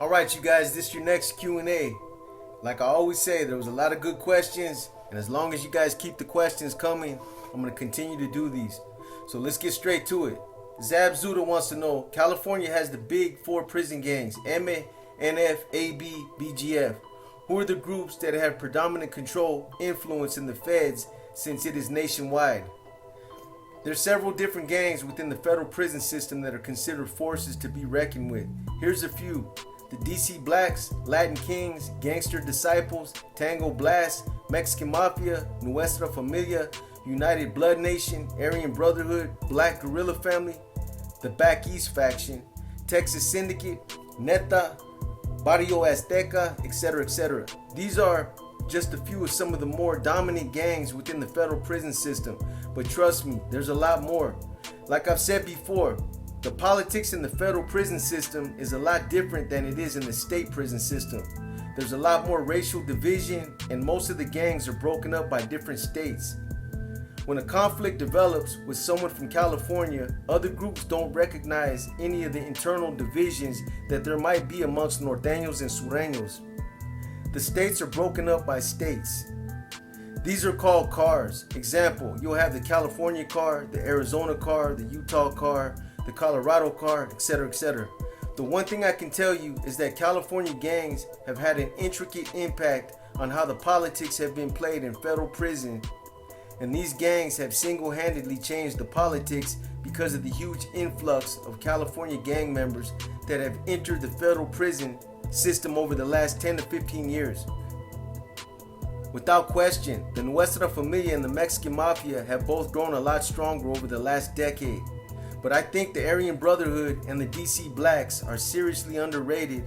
All right, you guys, this is your next Q&A. Like I always say, there was a lot of good questions, and as long as you guys keep the questions coming, I'm going to continue to do these. So let's get straight to it. Zab Zuda wants to know, California has the big four prison gangs, MA, NF, AB, BGF. Who are the groups that have predominant control, influence in the feds since it is nationwide? There's several different gangs within the federal prison system that are considered forces to be reckoned with. Here's a few. The DC Blacks, Latin Kings, Gangster Disciples, Tango Blast, Mexican Mafia, Nuestra Familia, United Blood Nation, Aryan Brotherhood, Black Guerrilla Family, the Back East Faction, Texas Syndicate, Neta, Barrio Azteca, etc., etc. These are just a few of some of the more dominant gangs within the federal prison system, but trust me, there's a lot more. Like I've said before, the politics in the federal prison system is a lot different than it is in the state prison system. There's a lot more racial division, and most of the gangs are broken up by different states. When a conflict develops with someone from California, other groups don't recognize any of the internal divisions that there might be amongst norteños and sureños. The states are broken up by states. These are called cars. Example, you'll have the California car, the Arizona car, the Utah car, the Colorado car, etc., etc. The one thing I can tell you is that California gangs have had an intricate impact on how the politics have been played in federal prison, and these gangs have single-handedly changed the politics because of the huge influx of California gang members that have entered the federal prison system over the last 10 to 15 years. Without question, the Nuestra Familia and the Mexican Mafia have both grown a lot stronger over the last decade. But I think the Aryan Brotherhood and the DC Blacks are seriously underrated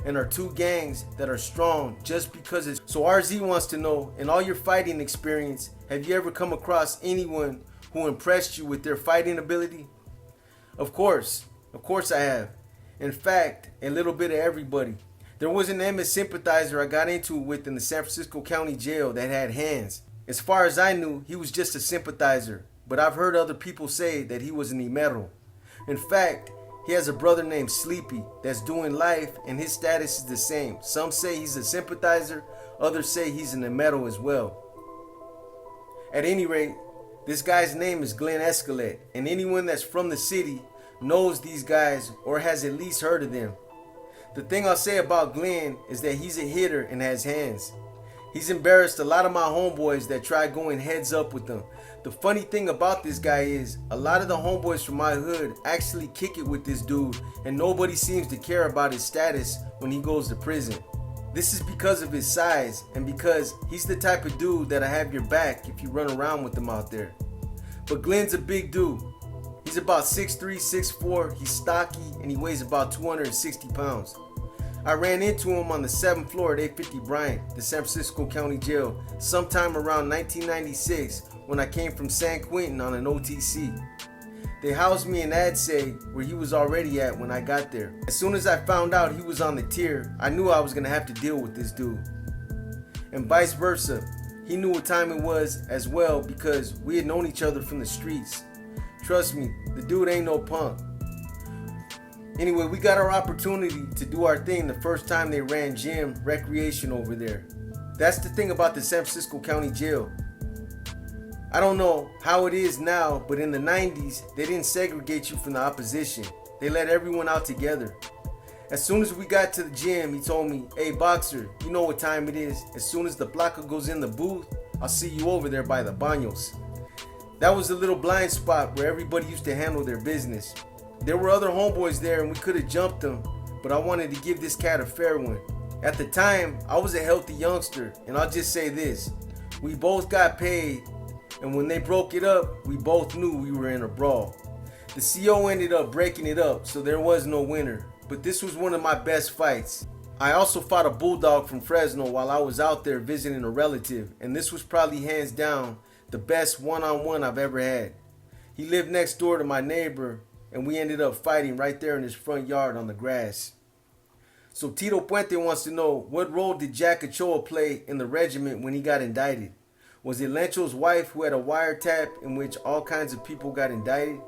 and are two gangs that are strong just because it's... So RZ wants to know, in all your fighting experience, have you ever come across anyone who impressed you with their fighting ability? Of course I have. In fact, a little bit of everybody. There was an MS sympathizer I got into it with in the San Francisco County Jail that had hands. As far as I knew, he was just a sympathizer, but I've heard other people say that he was an imero. In fact, he has a brother named Sleepy that's doing life, and his status is the same. Some say he's a sympathizer, others say he's an imero as well. At any rate, this guy's name is Glenn Escalet, and anyone that's from the city knows these guys or has at least heard of them. The thing I'll say about Glenn is that he's a hitter and has hands. He's embarrassed a lot of my homeboys that try going heads up with them. The funny thing about this guy is, a lot of the homeboys from my hood actually kick it with this dude, and nobody seems to care about his status when he goes to prison. This is because of his size, and because he's the type of dude that'll have your back if you run around with him out there. But Glenn's a big dude. He's about 6'3", 6'4", he's stocky, and he weighs about 260 pounds. I ran into him on the 7th floor at 850 Bryant, the San Francisco County Jail, sometime around 1996 when I came from San Quentin on an OTC. They housed me in ADSE where he was already at when I got there. As soon as I found out he was on the tier, I knew I was going to have to deal with this dude. And vice versa. He knew what time it was as well because we had known each other from the streets. Trust me, the dude ain't no punk. Anyway, we got our opportunity to do our thing the first time they ran gym recreation over there. That's the thing about the San Francisco County Jail. I don't know how it is now, but in the 90s, they didn't segregate you from the opposition. They let everyone out together. As soon as we got to the gym, he told me, "Hey boxer, you know what time it is. As soon as the placa goes in the booth, I'll see you over there by the baños." That was the little blind spot where everybody used to handle their business. There were other homeboys there and we could have jumped them, but I wanted to give this cat a fair one. At the time, I was a healthy youngster, and I'll just say this. We both got paid, and when they broke it up, we both knew we were in a brawl. The CO ended up breaking it up, so there was no winner, but this was one of my best fights. I also fought a bulldog from Fresno while I was out there visiting a relative, and this was probably hands down the best one-on-one I've ever had. He lived next door to my neighbor, and we ended up fighting right there in his front yard on the grass. So Tito Puente wants to know, what role did Jack Ochoa play in the regiment when he got indicted? Was it Lencho's wife who had a wiretap in which all kinds of people got indicted?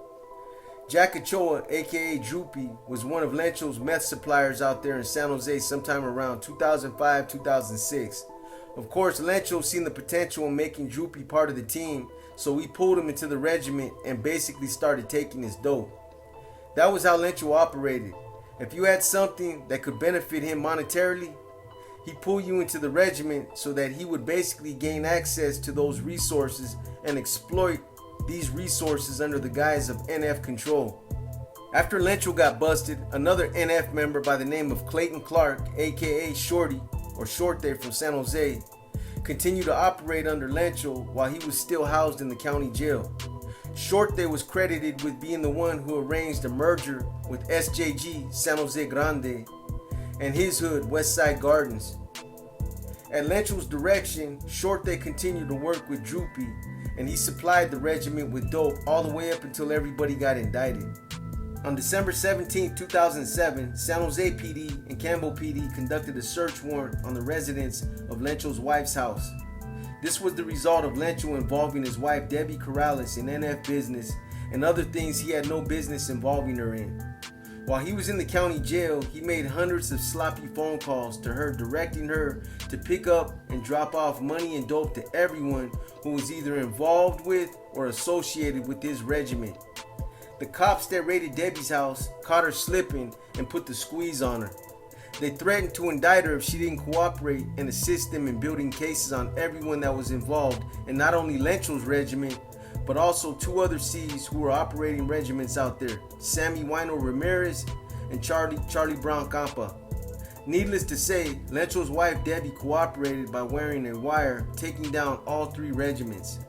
Jack Ochoa, aka Droopy, was one of Lencho's meth suppliers out there in San Jose sometime around 2005-2006. Of course, Lencho seen the potential in making Droopy part of the team, so we pulled him into the regiment and basically started taking his dope. That was how Lencho operated. If you had something that could benefit him monetarily, he'd pull you into the regiment so that he would basically gain access to those resources and exploit these resources under the guise of NF control. After Lencho got busted, another NF member by the name of Clayton Clark, aka Shorty, or Shorte from San Jose, continued to operate under Lencho while he was still housed in the county jail. Shorte was credited with being the one who arranged a merger with SJG, San Jose Grande, and his hood, Westside Gardens. At Lencho's direction, Shorte continued to work with Droopy, and he supplied the regiment with dope all the way up until everybody got indicted. On December 17, 2007, San Jose PD and Campbell PD conducted a search warrant on the residence of Lencho's wife's house. This was the result of Lencho involving his wife Debbie Corrales in NF business and other things he had no business involving her in. While he was in the county jail, he made hundreds of sloppy phone calls to her, directing her to pick up and drop off money and dope to everyone who was either involved with or associated with his regiment. The cops that raided Debbie's house caught her slipping and put the squeeze on her. They threatened to indict her if she didn't cooperate and assist them in building cases on everyone that was involved in not only Lencho's regiment, but also two other C's who were operating regiments out there, Sammy Wino Ramirez and Charlie Brown Campa. Needless to say, Lencho's wife Debbie cooperated by wearing a wire, taking down all three regiments.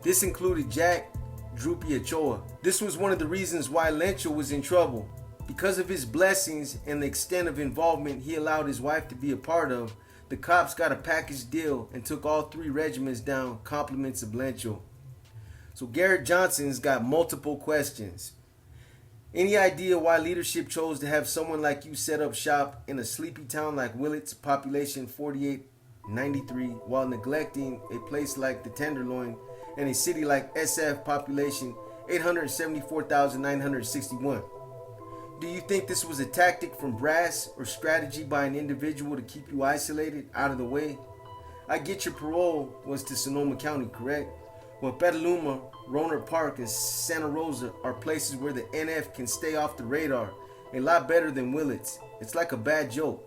This included Jack Droopy Ochoa. This was one of the reasons why Lencho was in trouble. Because of his blessings and the extent of involvement he allowed his wife to be a part of, the cops got a package deal and took all three regiments down, compliments of Lencho. So Garrett Johnson's got multiple questions. Any idea why leadership chose to have someone like you set up shop in a sleepy town like Willits, population 4893, while neglecting a place like the Tenderloin and a city like SF, population 874,961? Do you think this was a tactic from brass or strategy by an individual to keep you isolated, out of the way? I get your parole was to Sonoma County, correct? Well, Petaluma, Rohnert Park, and Santa Rosa are places where the NF can stay off the radar, a lot better than Willits. It's like a bad joke.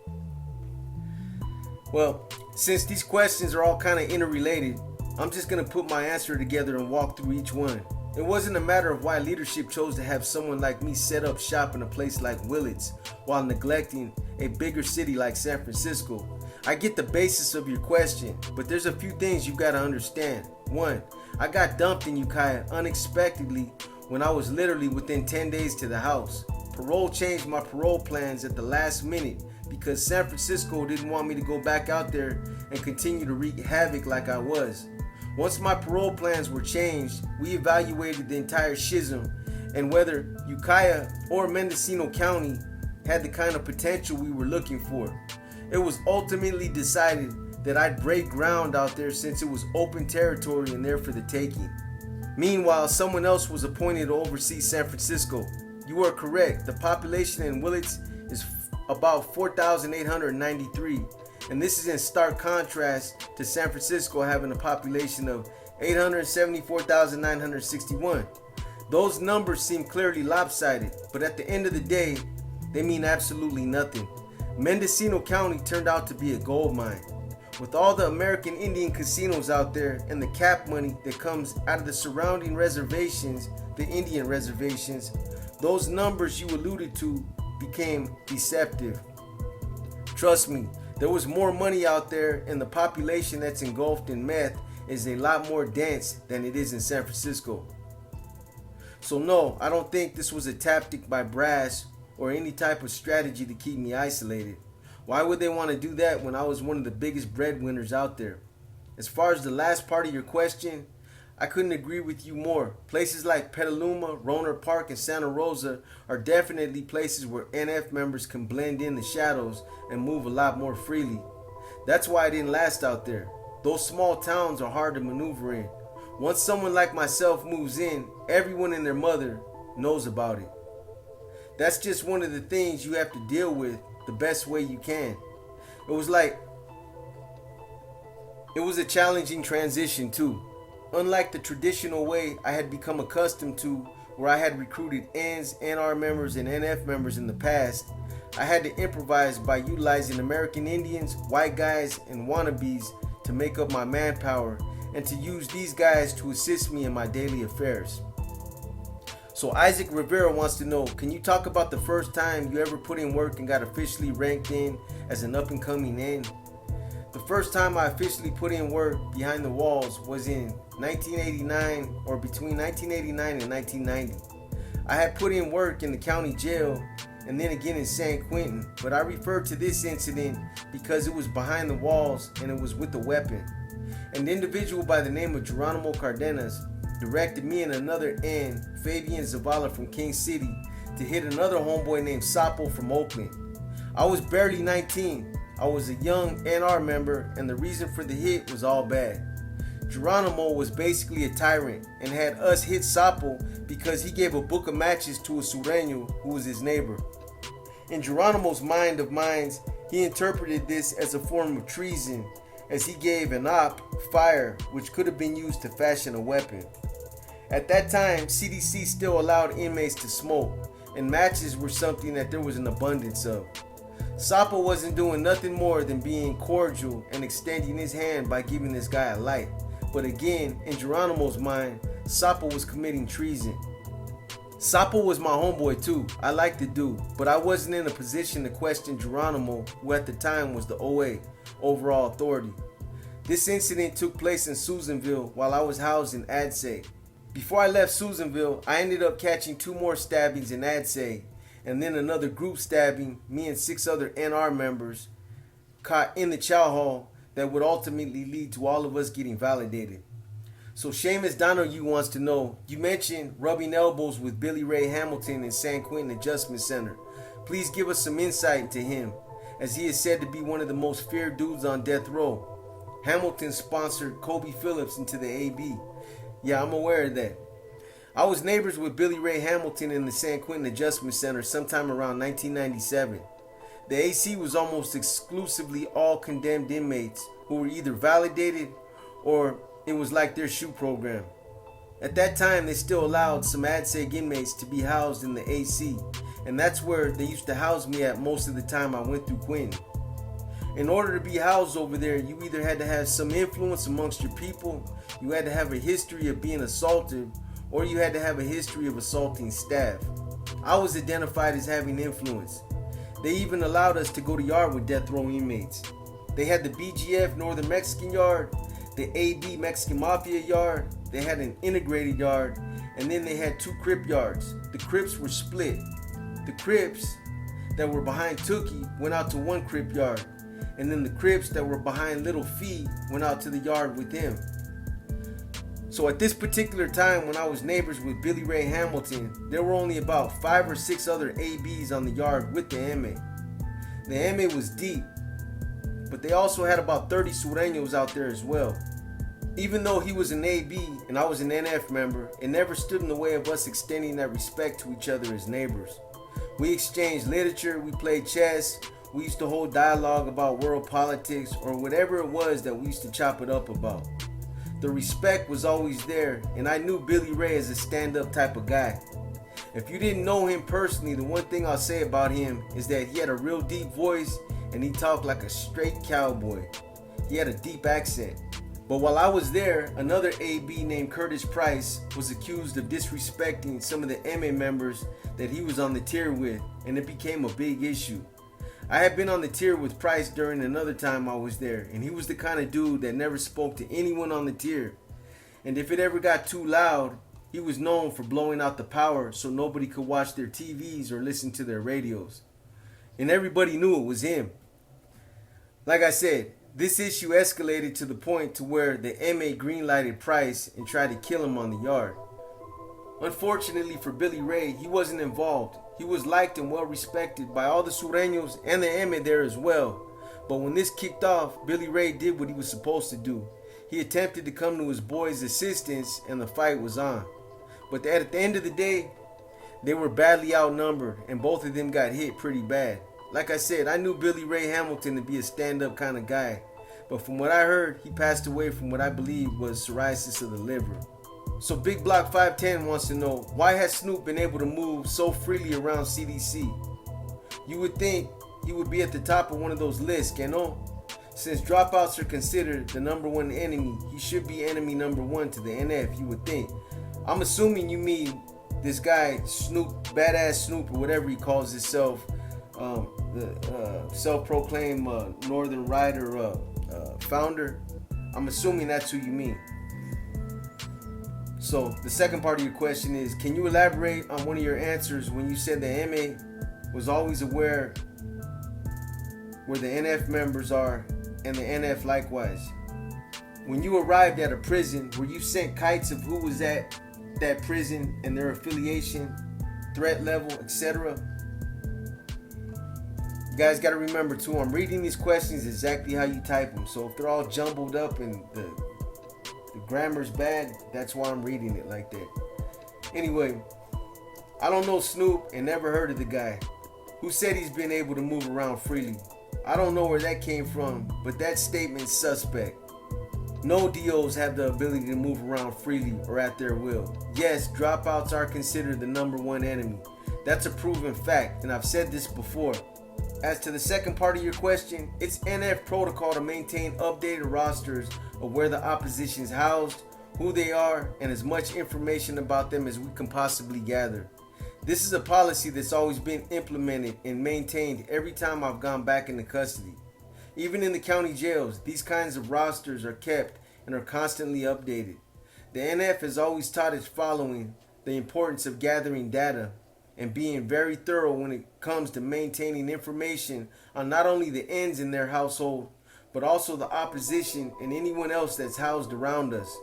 Well, since these questions are all kind of interrelated, I'm just going to put my answer together and walk through each one. It wasn't a matter of why leadership chose to have someone like me set up shop in a place like Willits while neglecting a bigger city like San Francisco. I get the basis of your question, but there's a few things you've got to understand. One, I got dumped in Ukiah unexpectedly when I was literally within 10 days to the house. Parole changed my parole plans at the last minute because San Francisco didn't want me to go back out there and continue to wreak havoc like I was. Once my parole plans were changed, we evaluated the entire schism and whether Ukiah or Mendocino County had the kind of potential we were looking for. It was ultimately decided that I'd break ground out there since it was open territory and there for the taking. Meanwhile, someone else was appointed to oversee San Francisco. You are correct, the population in Willits is about 4,893, and this is in stark contrast to San Francisco having a population of 874,961. Those numbers seem clearly lopsided, but at the end of the day, they mean absolutely nothing. Mendocino County turned out to be a gold mine. With all the American Indian casinos out there and the cap money that comes out of the surrounding reservations, the Indian reservations, those numbers you alluded to became deceptive. Trust me, there was more money out there, and the population that's engulfed in meth is a lot more dense than it is in San Francisco. So no, I don't think this was a tactic by brass or any type of strategy to keep me isolated. Why would they want to do that when I was one of the biggest breadwinners out there? As far as the last part of your question, I couldn't agree with you more. Places like Petaluma, Rohnert Park, and Santa Rosa are definitely places where NF members can blend in the shadows and move a lot more freely. That's why I didn't last out there. Those small towns are hard to maneuver in. Once someone like myself moves in, everyone and their mother knows about it. That's just one of the things you have to deal with the best way you can. It was a challenging transition too. Unlike the traditional way I had become accustomed to, where I had recruited NS, NR members, and NF members in the past, I had to improvise by utilizing American Indians, white guys, and wannabes to make up my manpower, and to use these guys to assist me in my daily affairs. So Isaac Rivera wants to know, can you talk about the first time you ever put in work and got officially ranked in as an up-and-coming N? The first time I officially put in work behind the walls was in 1989, or between 1989 and 1990. I had put in work in the county jail and then again in San Quentin, but I refer to this incident because it was behind the walls and it was with a weapon. An individual by the name of Geronimo Cardenas directed me and another N, Fabian Zavala from King City, to hit another homeboy named Sapo from Oakland. I was barely 19. I was a young NR member, and the reason for the hit was all bad. Geronimo was basically a tyrant and had us hit Sapo because he gave a book of matches to a Sureño who was his neighbor. In Geronimo's mind of minds, he interpreted this as a form of treason, as he gave an op fire which could have been used to fashion a weapon. At that time, CDC still allowed inmates to smoke, and matches were something that there was an abundance of. Sapo wasn't doing nothing more than being cordial and extending his hand by giving this guy a light. But again, in Geronimo's mind, Sapo was committing treason. Sapo was my homeboy too. I liked the dude, but I wasn't in a position to question Geronimo, who at the time was the OA, overall authority. This incident took place in Susanville while I was housed in Adsay. Before I left Susanville, I ended up catching 2 more stabbings in Adsay, and then another group stabbing, me and 6 other NR members caught in the chow hall, that would ultimately lead to all of us getting validated. So Seamus Donoghue wants to know, you mentioned rubbing elbows with Billy Ray Hamilton in San Quentin Adjustment Center. Please give us some insight into him, as he is said to be one of the most feared dudes on death row. Hamilton sponsored Kobe Phillips into the AB. Yeah, I'm aware of that. I was neighbors with Billy Ray Hamilton in the San Quentin Adjustment Center sometime around 1997. The AC was almost exclusively all condemned inmates who were either validated or it was like their shoe program. At that time, they still allowed some ADSEG inmates to be housed in the AC, and that's where they used to house me at most of the time I went through Quentin. In order to be housed over there, you either had to have some influence amongst your people, you had to have a history of being assaulted, or you had to have a history of assaulting staff. I was identified as having influence. They even allowed us to go to yard with death row inmates. They had the BGF Northern Mexican yard, the AB Mexican Mafia yard, they had an integrated yard, and then they had 2 Crip yards. The Crips were split. The Crips that were behind Tookie went out to 1 Crip yard, and then the Crips that were behind Little Fee went out to the yard with him. So at this particular time, when I was neighbors with Billy Ray Hamilton, there were only about 5 or 6 other ABs on the yard with the MA. The MA was deep, but they also had about 30 Sureños out there as well. Even though he was an AB and I was an NF member, it never stood in the way of us extending that respect to each other as neighbors. We exchanged literature, we played chess, we used to hold dialogue about world politics or whatever it was that we used to chop it up about. The respect was always there, and I knew Billy Ray as a stand-up type of guy. If you didn't know him personally, the one thing I'll say about him is that he had a real deep voice and he talked like a straight cowboy. He had a deep accent. But while I was there, another AB named Curtis Price was accused of disrespecting some of the MA members that he was on the tier with, and it became a big issue. I had been on the tier with Price during another time I was there, and he was the kind of dude that never spoke to anyone on the tier. And if it ever got too loud, he was known for blowing out the power so nobody could watch their TVs or listen to their radios. And everybody knew it was him. Like I said, this issue escalated to the point to where the MA greenlighted Price and tried to kill him on the yard. Unfortunately for Billy Ray, he wasn't involved. He was liked and well respected by all the Sureños and the MA there as well. But when this kicked off, Billy Ray did what he was supposed to do. He attempted to come to his boy's assistance and the fight was on. But at the end of the day, They were badly outnumbered, and both of them got hit pretty bad. Like I said, I knew Billy Ray Hamilton to be a stand-up kind of guy, but from what I heard, he passed away from what I believe was cirrhosis of the liver. So Big Block 510 wants to know, why has Snoop been able to move so freely around CDC? You would think he would be at the top of one of those lists, you know? Since dropouts are considered the number one enemy, he should be enemy number one to the NF, you would think. I'm assuming you mean this guy, Snoop, Badass Snoop, or whatever he calls himself, the self-proclaimed Northern Rider founder. I'm assuming that's who you mean. So the second part of your question is, can you elaborate on one of your answers when you said the MA was always aware where the NF members are and the NF likewise? When you arrived at a prison, were you sent kites of who was at that prison and their affiliation, threat level, etc.? You guys got to remember too, I'm reading these questions exactly how you type them. So if they're all jumbled up and the grammar's bad, that's why I'm reading it like that. Anyway, I don't know Snoop and never heard of the guy. Who said he's been able to move around freely? I don't know where that came from, but that statement's suspect. No DOs have the ability to move around freely or at their will. Yes, dropouts are considered the number one enemy. That's a proven fact, and I've said this before. As to the second part of your question, it's NF protocol to maintain updated rosters of where the opposition is housed, who they are, and as much information about them as we can possibly gather. This is a policy that's always been implemented and maintained every time I've gone back into custody. Even in the county jails, these kinds of rosters are kept and are constantly updated. The NF has always taught its following the importance of gathering data and being very thorough when it comes to maintaining information on not only the ends in their household, but also the opposition and anyone else that's housed around us.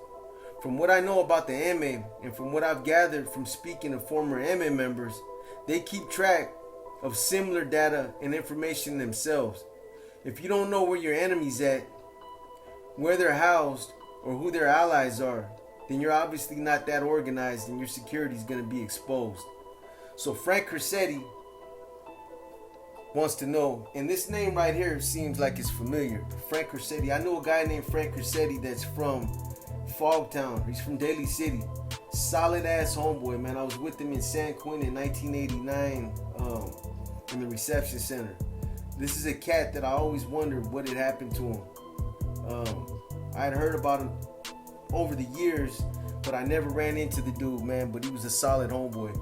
From what I know about the MA and from what I've gathered from speaking to former MA members, they keep track of similar data and information themselves. If you don't know where your enemy's at, where they're housed, or who their allies are, then you're obviously not that organized and your security is going to be exposed. So Frank Gracetti wants to know, and this name right here seems like it's familiar. Frank Gracetti. I know a guy named Frank Gracetti that's from Fogtown. He's from Daly City. Solid ass homeboy, man. I was with him in San Quentin in 1989 in the reception center. This is a cat that I always wondered what had happened to him. I had heard about him over the years, but I never ran into the dude, man. But he was a solid homeboy.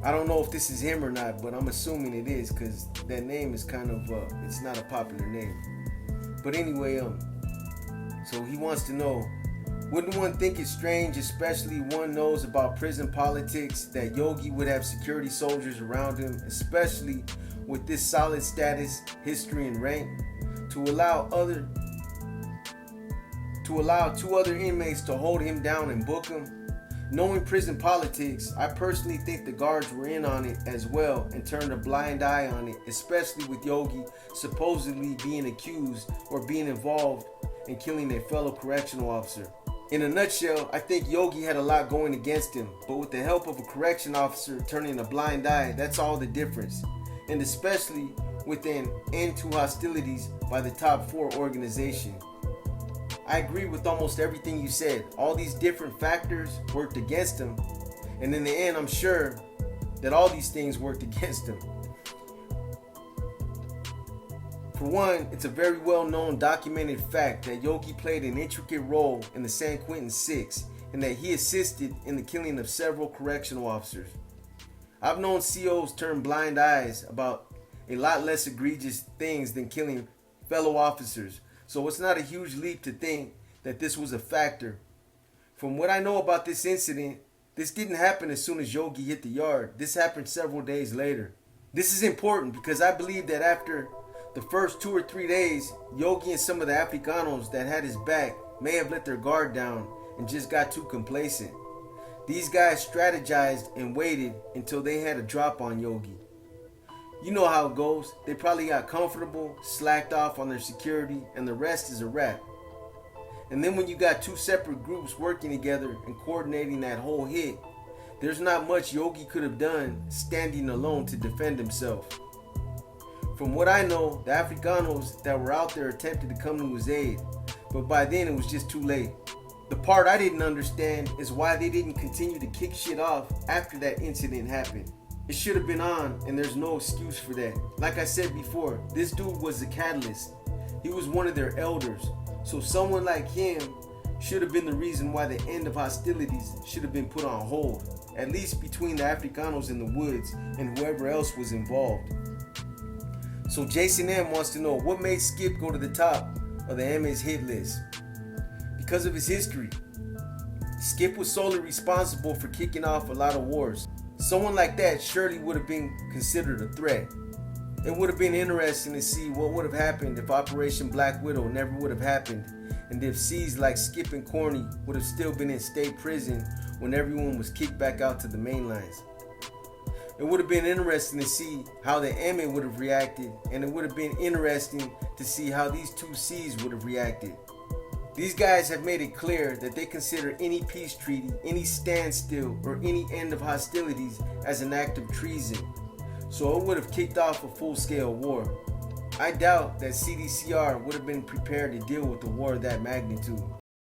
I don't know if this is him or not, but I'm assuming it is, because that name is kind of, it's not a popular name. But anyway, so he wants to know, wouldn't one think it's strange, especially one knows about prison politics, that Yogi would have security soldiers around him, especially with this solid status, history, and rank, to allow two other inmates to hold him down and book him? Knowing prison politics, I personally think the guards were in on it as well and turned a blind eye on it, especially with Yogi supposedly being accused or being involved in killing a fellow correctional officer. In a nutshell, I think Yogi had a lot going against him, but with the help of a correction officer turning a blind eye, that's all the difference. And especially with an end to hostilities by the top 4 organization. I agree with almost everything you said. All these different factors worked against him, and in the end, I'm sure that all these things worked against him. For one, it's a very well-known documented fact that Yogi played an intricate role in the San Quentin 6 and that he assisted in the killing of several correctional officers. I've known COs turn blind eyes about a lot less egregious things than killing fellow officers, so it's not a huge leap to think that this was a factor. From what I know about this incident, this didn't happen as soon as Yogi hit the yard. This happened several days later. This is important because I believe that after the first 2 or 3 days, Yogi and some of the Africanos that had his back may have let their guard down and just got too complacent. These guys strategized and waited until they had a drop on Yogi. You know how it goes. They probably got comfortable, slacked off on their security, and the rest is a wrap. And then when you got 2 separate groups working together and coordinating that whole hit, there's not much Yogi could have done standing alone to defend himself. From what I know, the Africanos that were out there attempted to come to his aid, but by then it was just too late. The part I didn't understand is why they didn't continue to kick shit off after that incident happened. It should have been on, and there's no excuse for that. Like I said before, this dude was the catalyst. He was one of their elders, so someone like him should have been the reason why the end of hostilities should have been put on hold, at least between the Africanos in the woods and whoever else was involved. So Jason M wants to know what made Skip go to the top of the MA's hit list. Because of his history. Skip was solely responsible for kicking off a lot of wars. Someone like that surely would have been considered a threat. It would have been interesting to see what would have happened if Operation Black Widow never would have happened, and if C's like Skip and Corny would have still been in state prison when everyone was kicked back out to the main lines. It would have been interesting to see how the MA would have reacted, and it would have been interesting to see how these two C's would have reacted. These guys have made it clear that they consider any peace treaty, any standstill, or any end of hostilities as an act of treason. So it would have kicked off a full-scale war. I doubt that CDCR would have been prepared to deal with a war of that magnitude.